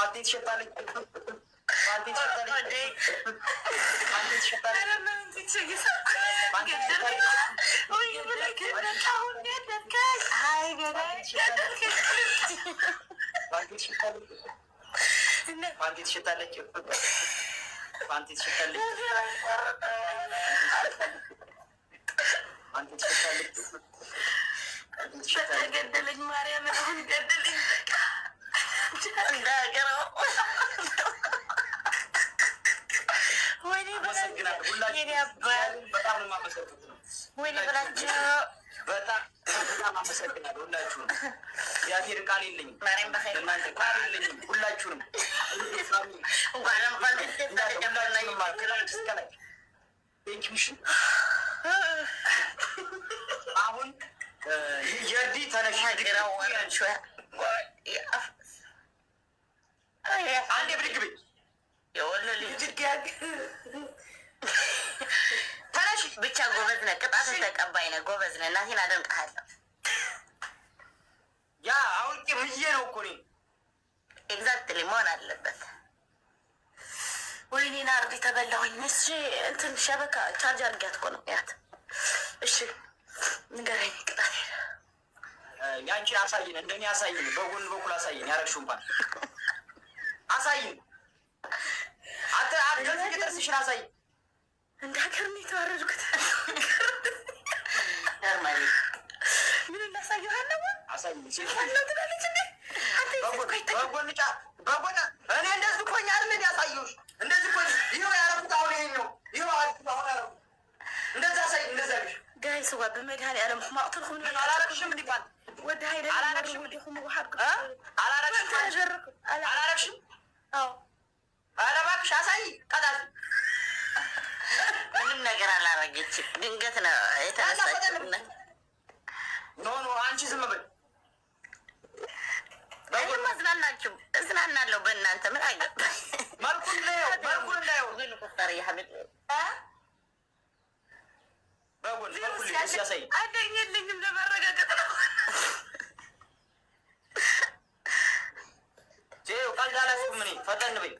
ፓንቲ ትሸጣለች። ፓንቲ ትሸጣለች። ፓንቲ ትሸጣለች። ፓንቲ ትሸጣለች። ፓንቲ ትሸጣለች። ፓንቲ ትሸጣለች። ገደለኝ ማርያም አሁን ገደለኝ። እንዳገረው ወይኔ በላቸው ወይኔ በላቸው። በጣም አመሰግናለሁ ሁላችሁንም። የአፌር ቃል የለኝም፣ እናንተ ቃል የለኝም። ሁላችሁንም አሁን የዲ ተነሽ አንዴ ብድግ በይ ተነሽ ብቻ። ጎበዝ ነህ፣ ቅጣትን ተቀባይ ነህ፣ ጎበዝ ነህ። እናቴን አደንቅሃለሁ። ያ አውቄ ምዬ ነው እኮ እኔ ኤግዛክትሊ መሆን አለበት። ወይኔ ናርዲ ተበላሁኝ። እሺ እንትን ሸበካ ቻርጅ አድርጊያት እኮ ነው ያት። እሺ ንገረኝ ቅጣት ያንቺን አሳይን፣ እንደኔ አሳይን፣ በጎን በኩል አሳይን። ያረግሽው እንኳን አሳይን። አትገፊ፣ ጥርስሽን አሳይን። እንደ ሀገር ነው የተዋረድኩት። ምን እናሳየዋለ? አሳይን። ትላለች እንዴ በጎን ጫ በጎን እኔ እንደዚህ እኮኝ አይደል ያሳየሁሽ? እንደዚህ እኮ ይኸው ያረኩት አሁን ይሄኛው ይኸው አሁን ያረኩት እንደዛ አሳይን። እንደዛ ግሽ ጋይስ ዋ በመድኃኒዓለም ማቅተልኩም ነው አላረግሽም እንዲባል ወደ ሀይደ ወደኩም ውሃድ አላረግሽም። ኧረ እባክሽ አሳይ። ቀጣት ምንም ነገር አላረገችም። ድንገት ነው የተነሳችው። ኖ ኖ አንቺ ዝም በል። እኔማ እዝናናችሁ እዝናናለሁ በእናንተ ምን አገባኝ። መልኩን እንዳየው ግን ቁጠር ያህል በጎን መልኩን ሲያሳይ አደኝልኝም ለማረጋገጥ ነው። ጄው ቀልድ አላስኩም እኔ። ፈጠን በይ።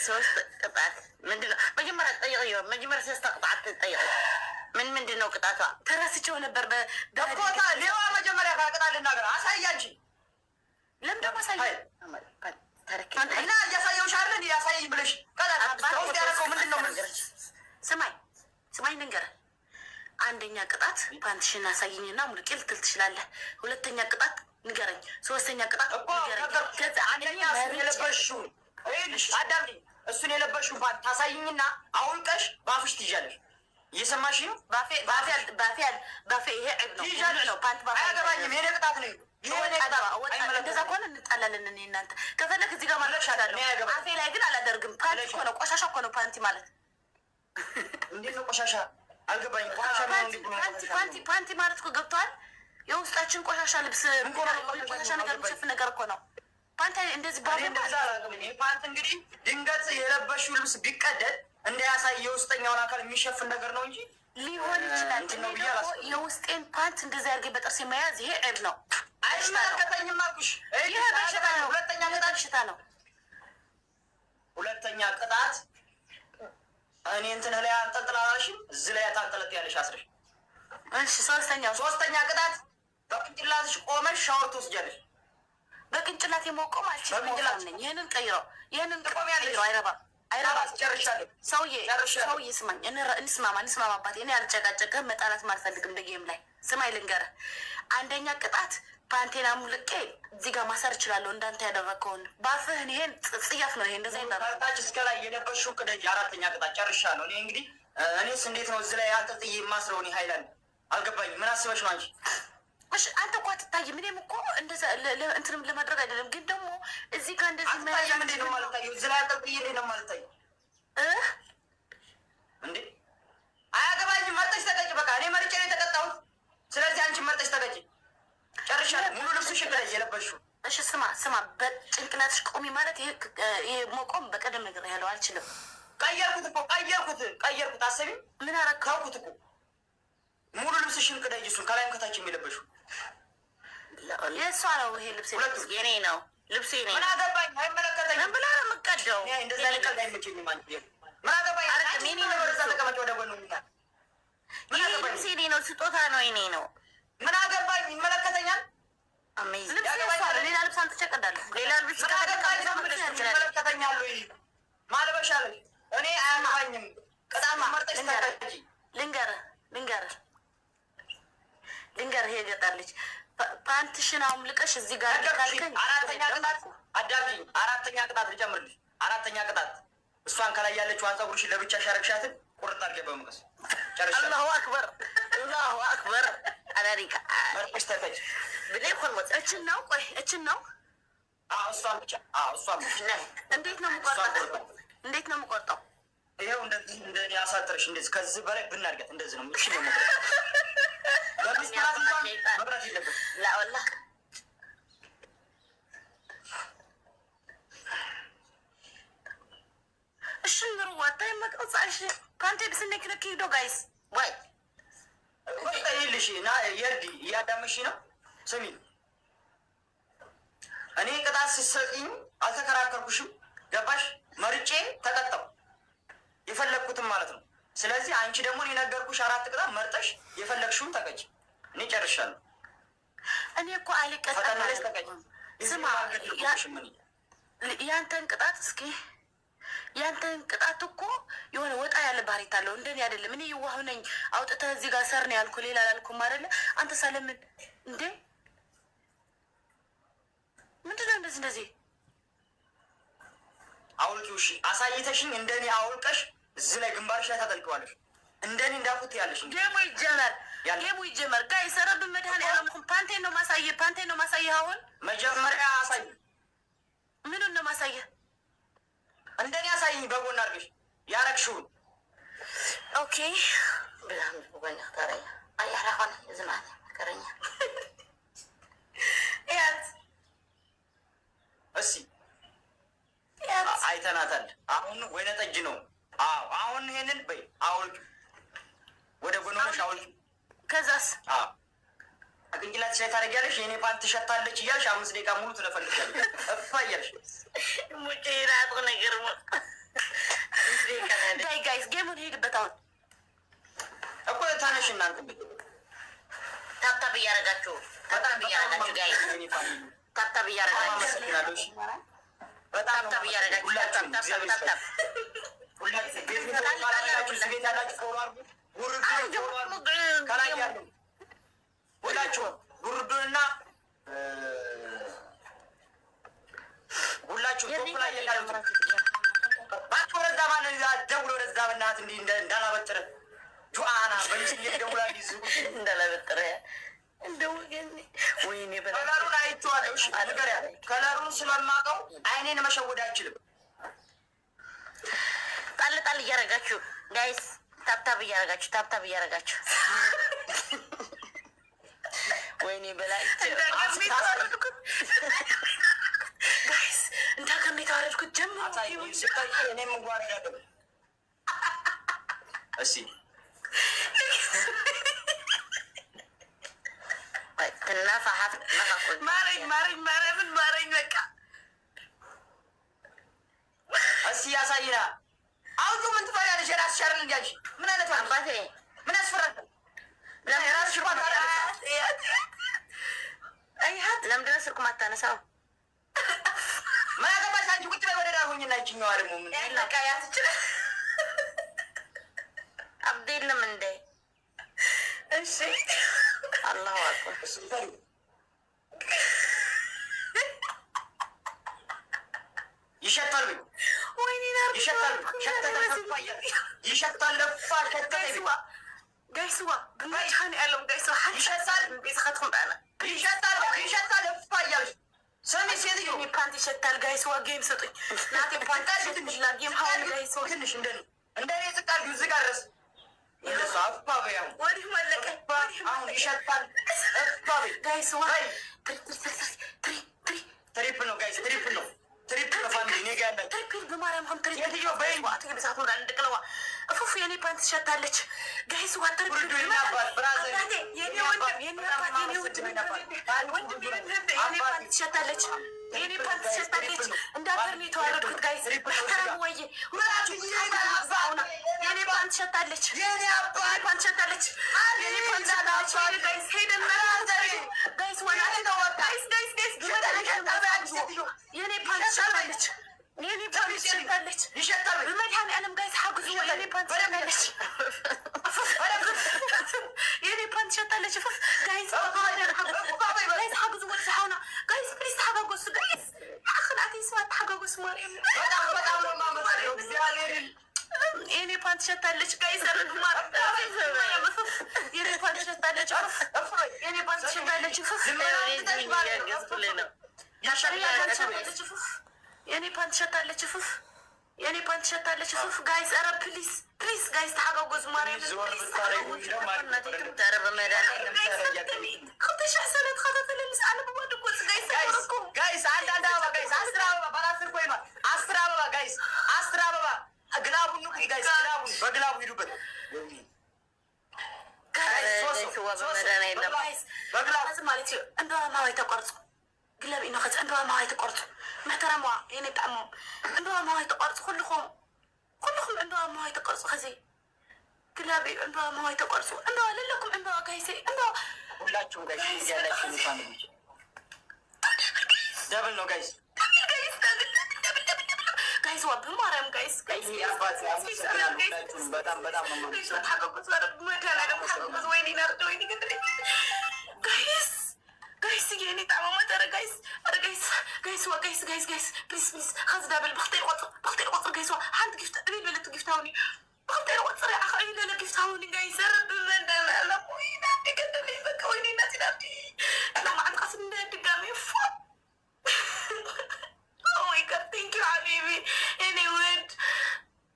ሶስት ቅጣት ምንድን ነው? መጀመሪያ ጠይቀው። መጀመሪያ ሶስት ቅጣት ጠይቀው። ምንድን ነው ቅጣቷ? ተረስቼው ነበር። በኮታ ሌዋ መጀመሪያ ከቅጣት ልናገር። አሳይ አንቺ ለምን ደግሞ አሳይ እና እያሳየሁሽ አይደል? ያሳይ ብለሽ ቅጣት ውስጥ ያደረገው ምንድን ነው? ስማኝ ልንገርህ። አንደኛ ቅጣት ፓንትሽን አሳይኝና ሙሉ ቂል ትል ትችላለህ። ሁለተኛ ቅጣት ንገረኝ። ሶስተኛ ቅጣት አንደኛ እሱን የለበሽው አዳምጪኝ። እሱን የለበሽው ፓንት ታሳይኝና አውልቀሽ ባፍሽ ትይዣለሽ። እየሰማሽ ነው? ባፌ ይሄ ዒብ ነው። ፓንት አያገባኝም። የኔ ቅጣት ነው። እንደዛ ከሆነ እንጣላለን። እኔ እናንተ ከፈለክ እዚህ ጋር ማለት ሻዳለሁ። አፌ ላይ ግን አላደርግም። ፓንቲ እኮ ነው፣ ቆሻሻ እኮ ነው ፓንቲ ማለት። እንዴት ነው ቆሻሻ? አልገባኝም። ፓንቲ ማለት እኮ ገብቶሃል? የውስጣችን ቆሻሻ ልብስ ቆሻሻ ነገር የሚሸፍን ነገር እኮ ነው ፓንቲ። እንደዚህ ፓንት እንግዲህ ድንገት የለበሽው ልብስ ቢቀደድ እንዳያሳይ የውስጠኛውን አካል የሚሸፍን ነገር ነው እንጂ ሊሆን ይችላል። የውስጤን ፓንት እንደዚህ አድርጌ በጥርሴ መያዝ ይሄ ዒብ ነው። አይመለከተኝም አልኩሽ። ይሄ በሽታ ነው። ሁለተኛ ቅጣት በሽታ ነው። ሁለተኛ ቅጣት እኔ እንትን ላይ አንጠልጥላለሽም፣ እዚህ ላይ ታንጠለጥ ያለሽ አስረሽ። እሺ ሶስተኛ ቅጣት በቅንጭላትሽ ቆመሽ ሻወር ትወስጃለሽ። በቅንጭላት የመቆም አልችልም። ይህንን ቀይረው፣ ይህንን ቀይረው። አይረባም ጨርሻለሁ። ሰውዬ ስማኝ፣ እንስማማባት። እኔ አልጨቃጨቅህም፣ መጣላት አልፈልግም በጌም ላይ። ስማኝ ልንገርህ፣ አንደኛ ቅጣት ፓንቴና ሙልቄ እዚህ ጋር ማሰር እችላለሁ እንዳንተ ያደረግከውን ባፍህን። ይሄን ጽያፍ ነው። ይሄ እንደዛ ታች እስከ ላይ የለበሽው ቅደጅ። አራተኛ ቅጣት ጨርሻለሁ። እኔ እንግዲህ እኔስ እንዴት ነው እዚህ ላይ አንጠልጥዬ የማስረው? እኔ ሀይላንድ አልገባኝም። ምን አስበሽ ነው አንቺ? እሺ አንተ እኮ አትታይም። እኔም እኮ እንደዛ እንትንም ለማድረግ አይደለም፣ ግን ደግሞ እዚህ ጋር እንደዚህ አትታይም። እንዴት ነው የማልታየው? እዚህ ላይ አንጠልጥዬ እንዴት ነው የማልታየው? እንዴ አያገባኝም። መርጠሽ ተቀጭ። በቃ እኔ መርጬ ነው የተቀጣሁት። ስለዚህ አንቺ መርጠሽ ተቀጭ። ጨርሻለሁ። ሙሉ ልብስሽ ላይ የለበሽው። እሺ ስማ፣ በጭንቅላትሽ ቆሚ ማለት ይሄ መቆም በቀደም ነገር ያለው አልችልም። ቀየርኩት። አሰቢ ምን አረካውኩት እኮ ሙሉ ልብስሽን ቅደጅ። እሱን ከላይም ከታች የሚለበሽው የእሷ ነው። ይሄ ልብስ የኔ ነው። ልብሴ ነው። ምን አገባኝ? አይመለከተኝም። ምን ብላ ነው የምትቀደው? እንደዛ ለቀልድ አይመቸኝም። ምን አገባኝ? ወደዛ ተቀመጭ፣ ወደ ጎን ነው። ምን አገባኝ? ልብሴ ነው፣ ስጦታ ነው፣ የእኔ ነው። ምን አገባኝ? ይመለከተኛል። ሌላ ልብስ አንጥቼ እቀዳለሁ። ሌላ ልብስ ይመለከተኛል ወይ ማልበሻ ላይ እኔ አያገባኝም። ቅጣም መርጠሽ ተቀጂ። ልንገርህ የገጠር ልጅ ፓንትሽን አውልቀሽ እዚህ ጋር ካልከኝ አራተኛ ቅጣት አዳምጪኝ። አራተኛ ቅጣት ልጨምርልሽ። አራተኛ ቅጣት እሷን ከላይ ያለችዋን ፀጉርሽን ለብቻ ሻረግሻትን ቁርጥ አድርጌ በመቀስ ጨርሻለሁ። አላሁ አክበር አላሁ አክበር አላሪካ መርጠሽ ተቀጂ ብለይ ኮን ወጥ እችን ነው። ቆይ እችን ነው። እሷን ብቻ እሷን ብቻ። እንዴት ነው የምቆርጠው? እንዴት ነው የምቆርጠው? ይኸው እንደዚህ እንደኔ አሳጥረሽ እንደዚህ ከዚህ በላይ ብናርገት እንደዚህ ነው። እሺ ነው ለምስራት እንኳን መብራት የለበትም። ላወላ እሺ ምሩ ዋታይ መቀጻሽ ፓንቴ ብስነክ ነክ ሄዶ ጋይስ ወይ ይልሽ ና የርዲ እያዳመሽ ነው። ስሚ እኔ ቅጣት ሲሰጥኝ አልተከራከርኩሽም። ገባሽ? መርጬ ተቀጣው የፈለግኩትም ማለት ነው። ስለዚህ አንቺ ደግሞ እኔ ነገርኩሽ አራት ቅጣት መርጠሽ የፈለግሽውን ተቀጭ። እኔ ጨርሻለሁ። እኔ እኮ አልቀጣም። ስማ ያንተን ቅጣት እስኪ ያንተን ቅጣት እኮ የሆነ ወጣ ያለ ባህሪት አለው። እንደኔ አይደለም። እኔ የዋህ ነኝ። አውጥተህ እዚህ ጋር ሰር ነው ያልኩ ሌላ አላልኩም አይደለ? አንተ ሳለምን እንዴ ምንድነው እንደዚህ አውልቂው። እሺ አሳይተሽኝ እንደኔ አውልቀሽ እዚህ ላይ ግንባርሽ ላይ ታጠልቂዋለሽ። እንደኔ እንዳልኩት ያለሽ ጌሙ ይጀመር ጋይ ሰረብ መድኃኔ ዓለም ፓንቴን ነው ማሳየህ። አሁን መጀመሪያ አሳይ። ምኑን ነው ማሳየህ? እንደኔ አሳይኝ በጎን አድርገሽ ያረግሽውን። ኦኬ ብላም በጎን ታረኛ አያራፋን ዝማት ከረኛ ያት እሺ አይተናታል። አሁን ወይነ ጠጅ ነው። አሁን ይሄንን በይ አውልቂ፣ ወደ ጎን ሆነሽ አውልቂ። ከዛስ ቅንጭላት ላይ ታደርጊያለሽ። የኔ ፓንት ትሸታለች እያልሽ 5 ደቂቃ ሙሉ ትለፈልጊያለሽ። እፋ እያልሽ ሙጭ ራቁ ነገር ሞ ዳይ ጋይስ ጌሙን ሄድበት። አሁን እኮ ታነሽ እናንተ ታብታብ እያደረጋችሁ ጋይስ ታብታብ እያደረጋችሁ በጣም ታብታብ እያደረጋችሁ ታብታብ ሁላችሁም ጉርዱንና ሁላችሁም ቶፕ ላይ የቃሉት ባክ ወረዛ ማለት ደውሎ ወረዛ በእናት እንዲህ እንዳላበጥረ ጁአና በምስል ደውላ ሊዝ እንዳላበጥረ እንደው ግን ወይኔ ከለሩን አይቼዋለሁ። እሺ ንገሪያ። ከለሩን ስለማውቀው አይኔን መሸወድ አይችልም። ጣል ጣል እያደረጋችሁ ጋይስ ታብታብ እያደረጋችሁ ወይኔ በላይ ጋይስ እንዳከም የተዋረድኩት ጀምሮ እኔም እንኳን ያለው እሺ ትናፋሀት ማረኝ በቃ እሺ ያሳይና አውጡ። ምን ትፈሪያለሽ? የራስሽ አይደል እንዴ? ምን አይነት አባቴ ምን ያስፈራል? የራስሽ አይሀት ለምንድን ነው ስልኩ ማታነሳው? ምን አገባሽ አንቺ? ቁጭ በይ ወደ ዳር ሆኝና ይችኛዋ ደግሞ ምን በቃ ያትችላል አብዴልም እንዴ? እሺ አላሁ አክበር ይሸታል ወይኔ ይሸታል ለፋ ጋይስዋ ብመድኃኔ ዓለም ጋይስዋ ይሸታል ቤትኸትኩም በአና ይሸታል ለፋ እያልሽ ስሚ ሴትዮ ፓንት ይሸታል ጋይስዋ ጌም ስጡኝ ናቴ ፓንት ትንሽላ ጌም ሀውን ጋይስዋ ትንሽ እንደኔ ዝቃል ዚጋ ድረስ እንደሱ አፋ በያው ወዲህ መለቀ አሁን ይሸታል እፋ በይ ጋይስዋ ትሪፕል ነው ጋይስ ትሪፕል ነው ፋሚሊ ኔጋ ያለ ትሪፕል በማርያም ሆን ትሪፕል የትዮ በይ ትግብሳት ወዳ እንድቅለዋ እፉፍ የኔ ፓንት ትሸታለች ጋይስዋ ትሪፕል የኔ ፓንት ትሸታለች የኔ ፓንት ፓንት ትሸታለች። እንዳገር የተዋረድኩት ጋይስ ወይ የኔ ፓንት ትሸታለች። የኔ ፓንት ትሸታለች። የኔ ፓንት ትሸታለች። ጋይስ ሄደን ጋይስ ወላሂ ጋይስ የኔ ፓንት ትሸታለች። የኔ ፓንት ትሸታለች። በመድኃኒዓለም ጋይስ ሐግዙ። የኔ ፓንት ትሸታለች። የኔ ፓንት ትሸታለች። ጋይስ ጋይስ ሐግዙ። ወልሰሐውና ጋይስ ፕሊዝ ተሐጋገሱ ጋይስ። አኽላቲ ስማ ተሐጋገሱ። ማርያም በጣም ነው ማመሰግነው እግዚአብሔርን። የኔ ፓንት ትሸታለች ጋይስ። አረዱ ማርያም የኔ ፓንት ትሸታለች። የኔ ፓንት ትሸታለች። የኔ ፓንት ትሸታለች። የኔ ፓንት ትሸታለች። ጋይስ ኧረ ፕሊዝ ፕሊዝ ጋይስ ተሐጋገዙ። ማርያም ጋይስ አንዳንድ አበባ ጋይስ 10 አበባ ባላስር ቆይማ 10 አበባ ጋይስ 10 አበባ ግላቡን ነው ጋይስ ግላቡን በግላቡ ሂዱበት በግላቡ ማለት እንደው ማዋይ ተቆርጾ ግላብ ኢኖ ከዛ እንደው ማዋይ ተቆርጾ መተረማ የኔ ጣሞ እንደው ማዋይ ተቆርጾ ሁሉኩም እንደው ማዋይ ተቆርጾ ከዚ ግላብ እንደው ማዋይ ተቆርጾ እንደው ለለኩም እንደው ጋይስ እንደው ሁላችሁም ጋይስ ያላችሁ ፋሚሊ ደብል ነው ጋይስ ጋይስ ዋብ ማርያም ጋይስ በጣም ጋይስ የኔ ጣማ መጠረ ጋይስ ፕሊዝ خذ دبل بختي قطر ጋይስ አንድ ጊፍት እኔ ለለት ጊፍታውኒ بختي قطر اخ اي ለለት ጊፍታውኒ ጋይስ ረብ መንደማ ለቆይና ተከተለ በቆይና ናትናቲ ለማ አንቀስም እንደድጋሚ ثانك يو حبيبي anyway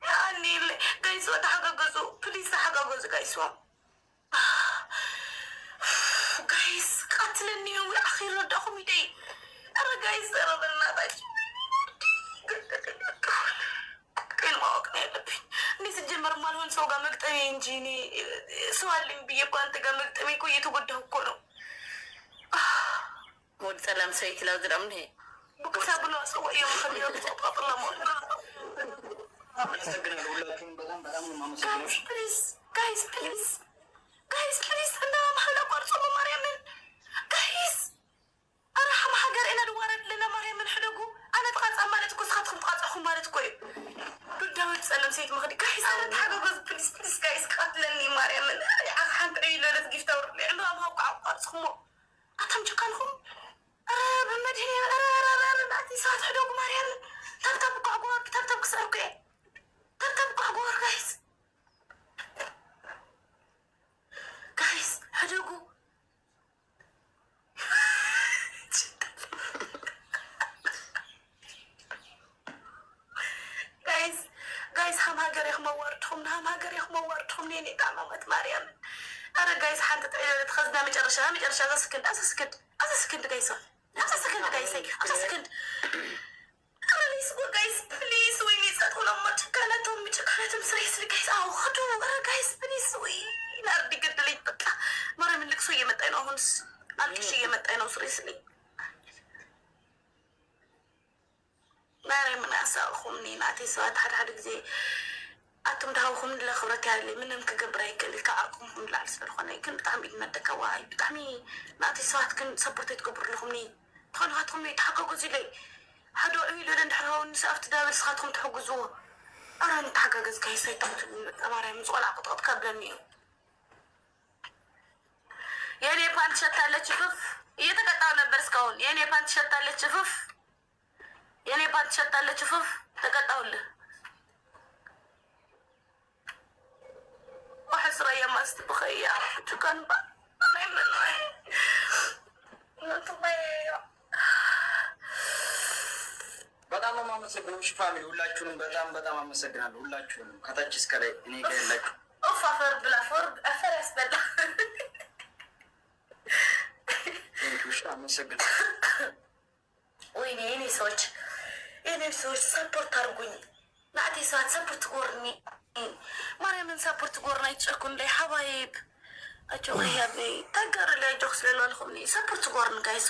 يعني guys تحققوا بليز تحققوا guys قتلني يوم الأخير ردهم يدي أنا guys أنا بالناتج كل ما وقتني لبي نيس الجمر مالون سوقا مقتني إنجيني سؤال اللي بيجيبوا أنت قام مقتني كوي تبده كله مود سلام سيك لو درمني بكتاب له سوى يوم خليه يطلع الله مؤمن guys أنا ما حدا قرصوا مريم guys أنا ما حجر إنا دوارد لنا مريم حلقو أنا تقاس أمانتكو سخاتكم تقاطعكم مالتكو بدهم تسألهم سيد مخدي guys أنا تحقق بليز guys قاتلني مريم حنت عيلة لا تجيب تور لأنه ما وقع قرصهم أتم جكانهم بمدينة ناتي ساعات حدوق مريم ترتبق عبور ترتبق سرقي ترتبق عبور guys حدوقو guys هم هاجر يخ موارتهم نيني قامت مريم أنا guys حنت تعيل تخزنا مجرشة أسكند guys أنا ليسوا guys please ويني سأقول أما تكالتهم سريسلي guys خدوا أنا guys please وين أردي قد لي بطلع مرة من لك سوية متأينو هنس ألكشية متأينو سريسلي مرة من أسألكم ناتي سوات حد زي أتم دهوكم لخبرك اللي منهم كجبريك اللي كأكم هم لا أسفل خناي كن بتعمي مدك واي بتعمي ناتي سوات كن سبورتي تكبر لهم ني خلوا هاتهم يتحققوا زي لي هادو أيلو لندحرون سافت دابل سخاتهم تحجزوه أنا نتحقق كي سيتمت أمارة مزولا قطعت قبلني يعني بانت شتى شوف يتقطعنا برسكون يعني بانت شتى شوف يعني بانت شتى شوف تقطعوا وحسرة يا ما استبخيا شكرا በጣም ነው የማመሰግነው። እሺ ፋሚሊ ሁላችሁንም በጣም አመሰግናለሁ። ሁላችሁንም ከታች እስከ ላይ እኔ ጋር ያላችሁ አፈር ብላ አፈር ያስበላ እሺ አመሰግናለሁ። ወይኔ የኔ ሰዎች ሰፖርት አድርጉኝ። ናቲ ሰዓት ሰፖርት ጎርኒ ማርያምን ሰፖርት ጎርና ይጭኩን ላይ ሐባይብ አጆ ያብኒ ተገር ላይ ጆክስ ለላልኩም ሰፖርት ጎርን ጋይስ